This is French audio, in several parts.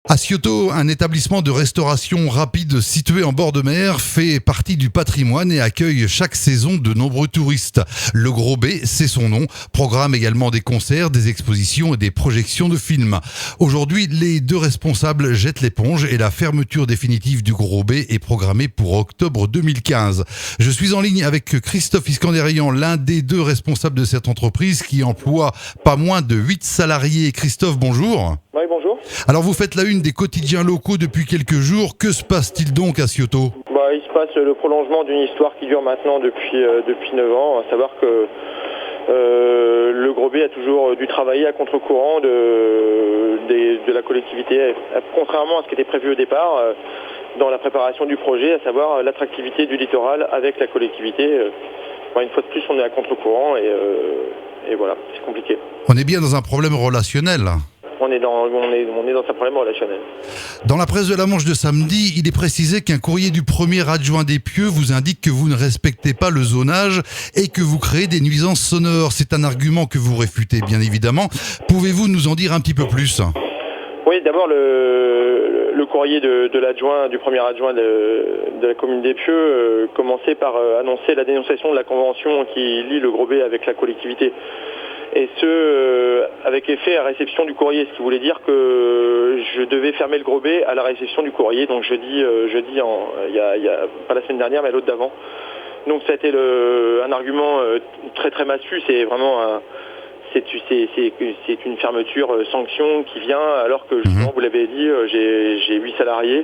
Asciotto, un établissement de restauration rapide situé en bord de mer, fait partie du patrimoine et accueille chaque saison de nombreux touristes. Le Gros B, c'est son nom, programme également des concerts, des expositions et des projections de films. Aujourd'hui, les deux responsables jettent l'éponge et la fermeture définitive du Gros B est programmée pour octobre 2015. Je suis en ligne avec Christophe Iskanderian, l'un des deux responsables de cette entreprise qui emploie pas moins de 8 salariés. Christophe, bonjour. Oui, bonjour. Alors vous faites la une des quotidiens locaux depuis quelques jours. Que se passe-t-il donc à Asciotto ? Il se passe le prolongement d'une histoire qui dure maintenant depuis 9 ans, à savoir que le Gros B a toujours dû travailler à contre-courant de la collectivité, contrairement à ce qui était prévu au départ dans la préparation du projet, à savoir l'attractivité du littoral avec la collectivité. Une fois de plus, on est à contre-courant et voilà, c'est compliqué. On est bien dans un problème relationnel. On est dans un problème relationnel. Dans la presse de la Manche de samedi, il est précisé qu'un courrier du premier adjoint des Pieux vous indique que vous ne respectez pas le zonage et que vous créez des nuisances sonores. C'est un argument que vous réfutez, bien évidemment. Pouvez-vous nous en dire un petit peu plus ? Oui, d'abord le courrier du premier adjoint de la commune des Pieux commençait par annoncer la dénonciation de la convention qui lie le Gros B avec la collectivité. Et avec effet à réception du courrier, ce qui voulait dire que je devais fermer le Gros B à la réception du courrier, donc jeudi, il y a pas la semaine dernière, mais l'autre d'avant. Donc ça a été un argument très très massu, c'est vraiment c'est une fermeture sanction qui vient alors que justement, vous l'avez dit, j'ai 8 salariés.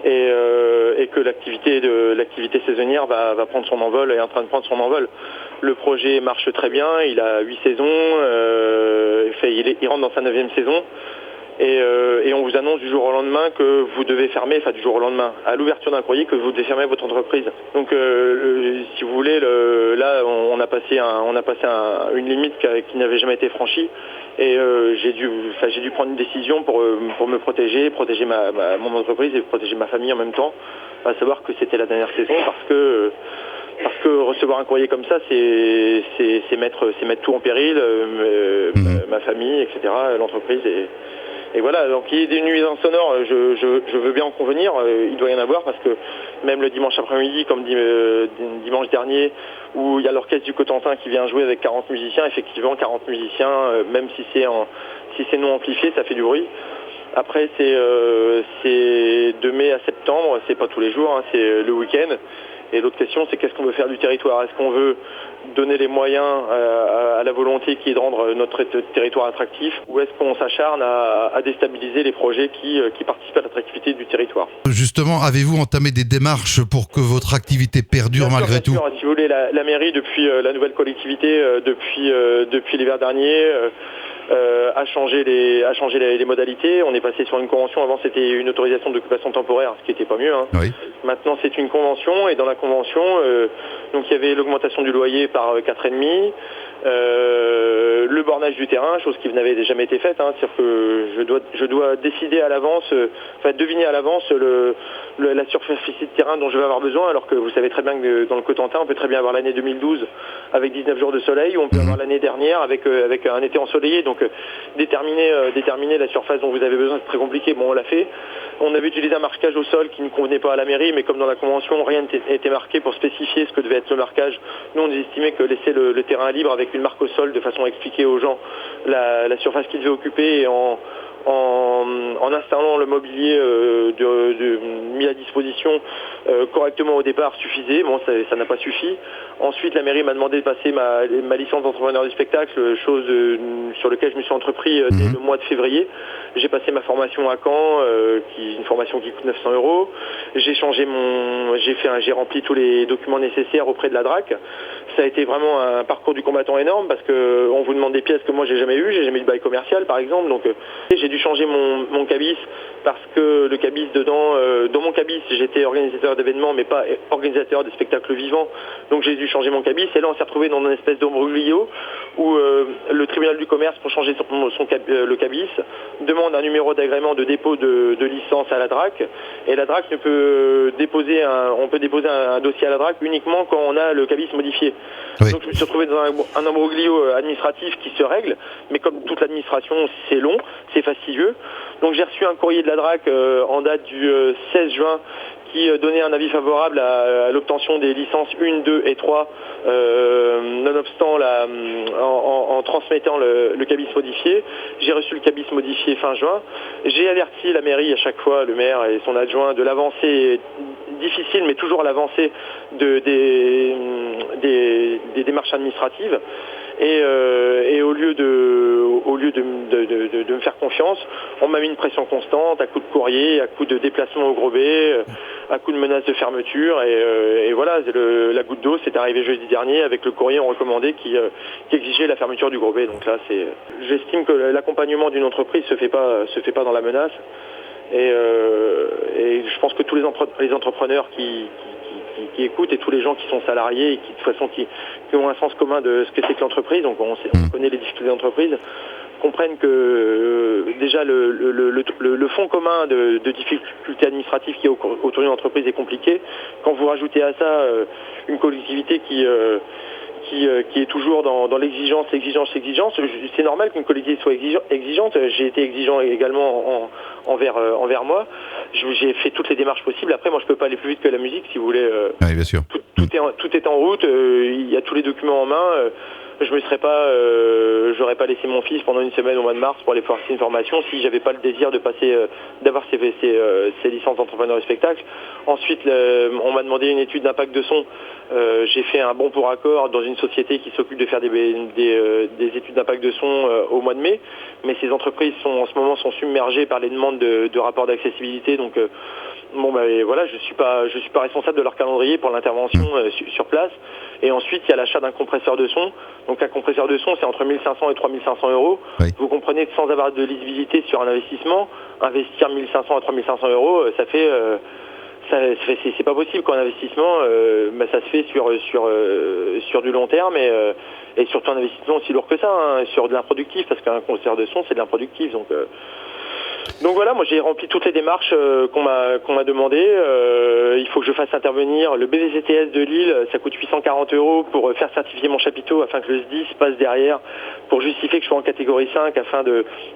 Et que l'activité saisonnière va prendre son envol, est en train de prendre son envol. Le projet marche très bien, il a 8 saisons, il rentre dans sa 9e saison. Et on vous annonce du jour au lendemain que vous devez fermer, du jour au lendemain, à l'ouverture d'un courrier, que vous devez fermer votre entreprise. Donc si vous voulez, là on a passé une limite qui n'avait jamais été franchie. Et j'ai dû prendre une décision pour me protéger mon entreprise et protéger ma famille en même temps. À savoir que c'était la dernière saison parce que recevoir un courrier comme ça, c'est mettre tout en péril, ma famille, etc., l'entreprise et voilà. Donc il y a des nuisances sonores, je veux bien en convenir, il doit y en avoir parce que même le dimanche après-midi, comme dimanche dernier, où il y a l'orchestre du Cotentin qui vient jouer avec 40 musiciens, effectivement 40 musiciens, même si c'est non amplifié, ça fait du bruit. Après c'est de mai à septembre, c'est pas tous les jours, c'est le week-end. Et l'autre question, c'est qu'est-ce qu'on veut faire du territoire ? Est-ce qu'on veut donner les moyens à la volonté qui est de rendre notre territoire attractif, ou est-ce qu'on s'acharne à déstabiliser les projets qui participent à l'attractivité du territoire ? Justement, avez-vous entamé des démarches pour que votre activité perdure malgré tout ? Si vous voulez, la mairie, depuis la nouvelle collectivité, depuis l'hiver dernier, a changé les modalités. On est passé sur une convention. Avant, c'était une autorisation d'occupation temporaire, ce qui n'était pas mieux. Oui. Maintenant, c'est une convention. Et dans la convention, donc il y avait l'augmentation du loyer par 4,5, le bornage du terrain, chose qui n'avait jamais été faite. C'est-à-dire que je dois décider à l'avance, deviner à l'avance la superficie de terrain dont je vais avoir besoin, alors que vous savez très bien que dans le Cotentin, on peut très bien avoir l'année 2012 avec 19 jours de soleil, ou on peut avoir l'année dernière avec un été ensoleillé. Donc déterminer la surface dont vous avez besoin, c'est très compliqué. Bon, on l'a fait. On avait utilisé un marquage au sol qui ne convenait pas à la mairie, mais comme dans la convention, rien n'était marqué pour spécifier ce que devait être le marquage. Nous, on estimait que laisser le terrain libre avec une marque au sol de façon à expliquer aux gens la surface qu'ils devaient occuper et en installant le mobilier mis à disposition correctement au départ suffisait. Bon, ça n'a pas suffi. Ensuite, la mairie m'a demandé de passer ma licence d'entrepreneur du spectacle, chose sur laquelle je me suis entrepris dès le mois de février. J'ai passé ma formation à Caen, une formation qui coûte 900 €. J'ai rempli tous les documents nécessaires auprès de la DRAC. Ça a été vraiment un parcours du combattant énorme parce que on vous demande des pièces que moi j'ai jamais eu de bail commercial par exemple. Donc j'ai dû changer mon cabis parce que le cabis dans mon cabis j'étais organisateur d'événements mais pas organisateur des spectacles vivants. Donc j'ai dû changer mon cabis et là on s'est retrouvé dans une espèce d'embrouillio où le tribunal du commerce pour changer le cabis demande un numéro d'agrément de dépôt de licence à la DRAC et la DRAC on peut déposer un dossier à la DRAC uniquement quand on a le cabis modifié. Oui. Donc je me suis retrouvé dans un imbroglio administratif qui se règle, mais comme toute l'administration, c'est long, c'est fastidieux. Donc j'ai reçu un courrier de la DRAC en date du 16 juin qui donnait un avis favorable à l'obtention des licences 1, 2 et 3, nonobstant en transmettant le cabis modifié. J'ai reçu le cabis modifié fin juin. J'ai averti la mairie à chaque fois, le maire et son adjoint, de l'avancée difficile, mais toujours l'avancée des démarches administratives. Et au lieu de me faire confiance, on m'a mis une pression constante, à coups de courrier, à coups de déplacement au Gros B, à coups de menaces de fermeture. Et voilà, la goutte d'eau, c'est arrivé jeudi dernier avec le courrier en recommandé qui exigeait la fermeture du Gros B. Donc là, j'estime que l'accompagnement d'une entreprise se fait pas dans la menace. Et je pense que tous les entrepreneurs qui écoutent et tous les gens qui sont salariés et qui de toute façon qui ont un sens commun de ce que c'est que l'entreprise, donc on connaît les difficultés d'entreprise, comprennent que déjà le fond commun de difficultés administratives qui est autour d'une entreprise est compliqué. Quand vous rajoutez à ça une collectivité qui est toujours dans l'exigence, c'est normal qu'une collectivité soit exigeante. J'ai été exigeant également envers moi. J'ai fait toutes les démarches possibles. Après, moi, je peux pas aller plus vite que la musique, si vous voulez. Oui, bien sûr. Tout est en route. Il y a tous les documents en main. J'aurais pas laissé mon fils pendant une semaine au mois de mars pour aller faire une formation si j'avais pas le désir de d'avoir ces licences d'entrepreneur du spectacle. Ensuite, on m'a demandé une étude d'impact de son. J'ai fait un bon pour accord dans une société qui s'occupe de faire des études d'impact de son au mois de mai. Mais ces entreprises en ce moment sont submergées par les demandes de rapports d'accessibilité. Donc voilà, je suis pas responsable de leur calendrier pour l'intervention sur place. Et ensuite, il y a l'achat d'un compresseur de son. Donc un compresseur de son, c'est entre 1 500 et 3 500 euros. Oui. Vous comprenez que sans avoir de lisibilité sur un investissement, investir 1 500 à 3 500 euros, c'est pas possible qu'un investissement, ça se fait sur du long terme et surtout un investissement aussi lourd que ça, hein, sur de l'improductif, parce qu'un compresseur de son, c'est de l'improductif. Donc voilà, moi j'ai rempli toutes les démarches qu'on m'a demandé. Il faut que je fasse intervenir le BVCTS de Lille, ça coûte 840 euros pour faire certifier mon chapiteau afin que le SDIS passe derrière pour justifier que je sois en catégorie 5 afin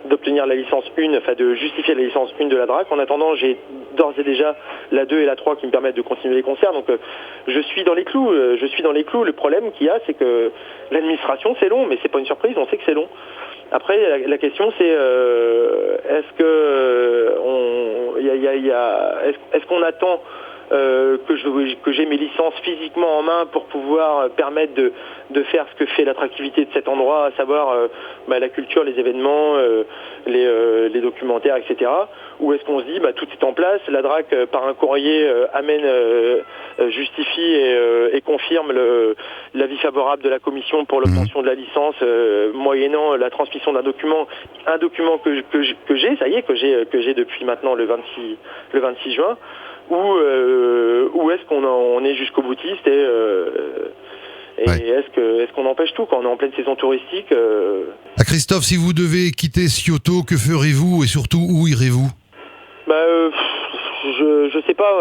d'obtenir la licence 1, enfin de justifier la licence 1 de la DRAC. En attendant, j'ai d'ores et déjà la 2 et la 3 qui me permettent de continuer les concerts. Donc je suis dans les clous. Le problème qu'il y a, c'est que l'administration, c'est long, mais c'est pas une surprise, on sait que c'est long. Après, la question c'est est-ce qu'on attend que j'ai mes licences physiquement en main pour pouvoir permettre de faire ce que fait l'attractivité de cet endroit, à savoir la culture, les événements, les documentaires, etc. Ou est-ce qu'on se dit tout est en place, la DRAC par un courrier justifie et confirme l'avis favorable de la commission pour l'obtention de la licence moyennant la transmission d'un document, que j'ai, ça y est, que j'ai depuis maintenant le 26 juin. Ou est-ce qu'on est jusqu'au boutiste et est-ce qu'on empêche tout quand on est en pleine saison touristique Christophe, si vous devez quitter Scioto, que ferez-vous et surtout où irez-vous? Je sais pas,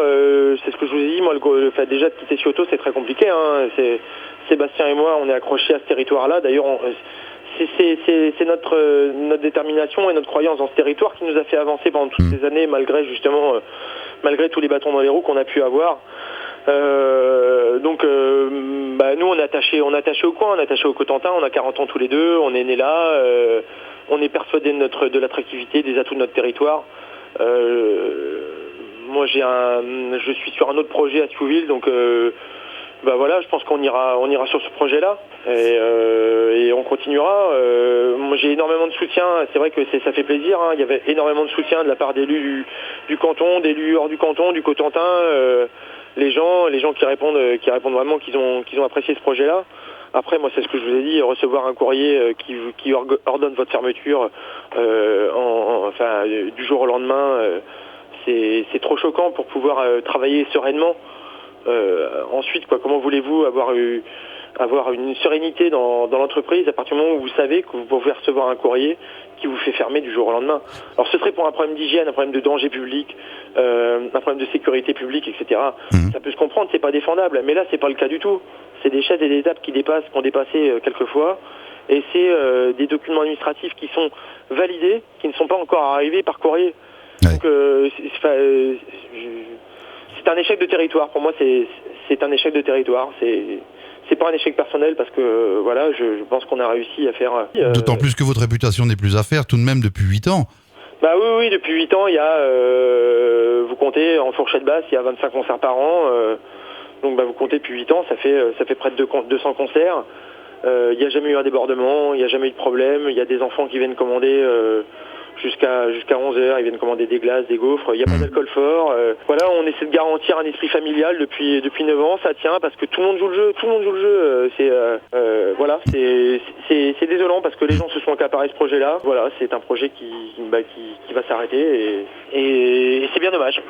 c'est ce que je vous ai dit, moi le fait déjà de quitter Scioto c'est très compliqué, hein. Sébastien et moi on est accrochés à ce territoire-là, d'ailleurs c'est notre détermination et notre croyance dans ce territoire qui nous a fait avancer pendant toutes ces années malgré tous les bâtons dans les roues qu'on a pu avoir. Nous on est attaché au coin, on est attaché au Cotentin, on a 40 ans tous les deux, on est nés là, on est persuadé de l'attractivité, des atouts de notre territoire. Moi je suis sur un autre projet à Thiouville, donc voilà, je pense qu'on ira sur ce projet-là et on continuera. Moi j'ai énormément de soutien, c'est vrai que ça fait plaisir, hein. Il y avait énormément de soutien de la part d'élus du canton, d'élus hors du canton, du Cotentin, les gens qui répondent vraiment qu'ils ont apprécié ce projet-là. Après moi c'est ce que je vous ai dit, recevoir un courrier qui ordonne votre fermeture du jour au lendemain, c'est trop choquant pour pouvoir travailler sereinement. Ensuite, comment voulez-vous avoir eu avoir une sérénité dans l'entreprise à partir du moment où vous savez que vous pouvez recevoir un courrier qui vous fait fermer du jour au lendemain. Alors ce serait pour un problème d'hygiène, un problème de danger public, un problème de sécurité publique, etc. Ça peut se comprendre, c'est pas défendable, mais là c'est pas le cas du tout. C'est des chaises et des tables qui ont dépassé quelques fois, et c'est des documents administratifs qui sont validés, qui ne sont pas encore arrivés par courrier. Ouais. Donc c'est un échec de territoire. Pour moi, c'est un échec de territoire. C'est pas un échec personnel parce que voilà, je pense qu'on a réussi à faire. D'autant plus que votre réputation n'est plus à faire tout de même depuis 8 ans. Bah oui, depuis 8 ans, il y a, vous comptez en fourchette basse, il y a 25 concerts par an. Donc vous comptez depuis 8 ans, ça fait près de 200 concerts. Il n'y a jamais eu un débordement, il n'y a jamais eu de problème. Il y a des enfants qui viennent commander jusqu'à 11h, ils viennent commander des glaces, des gaufres, il n'y a pas d'alcool fort. Voilà, on essaie de garantir un esprit familial depuis 9 ans, ça tient parce que tout le monde joue le jeu. C'est désolant parce que les gens se sont accaparés ce projet-là. Voilà, c'est un projet qui va s'arrêter et c'est bien dommage.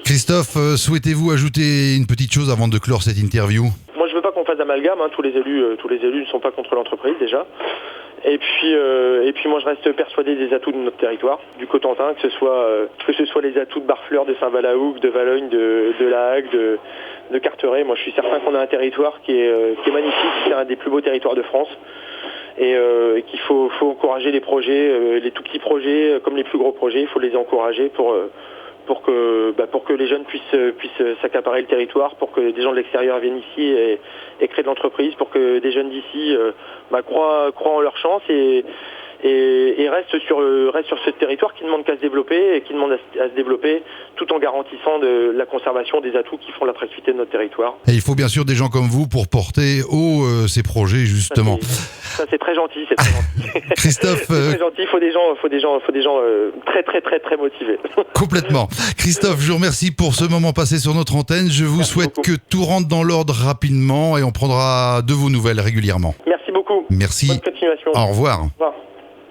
Christophe, souhaitez-vous ajouter une petite chose avant de clore cette interview ? Moi, je veux pas qu'on fasse d'amalgame. Tous les élus ne sont pas contre l'entreprise déjà. Et puis moi je reste persuadé des atouts de notre territoire, du Cotentin, que ce soit les atouts de Barfleur, de Saint-Valahougue, de Valognes, de La Hague, de Carteret. Moi je suis certain qu'on a un territoire qui est magnifique, c'est un des plus beaux territoires de France. Et qu'il faut encourager les projets, les tout petits projets comme les plus gros projets, il faut les encourager pour que les jeunes puissent s'accaparer le territoire, pour que des gens de l'extérieur viennent ici et créent de l'entreprise, pour que des jeunes d'ici croient en leur chance et restent sur ce territoire qui ne demande qu'à se développer et qui demande à se développer tout en garantissant de la conservation des atouts qui font l'attractivité de notre territoire. Et il faut bien sûr des gens comme vous pour porter haut ces projets justement. Ça c'est très gentil, Christophe, c'est très gentil, il faut des gens très très très très motivés. Complètement. Christophe, je vous remercie pour ce moment passé sur notre antenne. Je vous souhaite que tout rentre dans l'ordre rapidement et on prendra de vos nouvelles régulièrement. Merci beaucoup. Merci. Bonne continuation. Au revoir. Au revoir.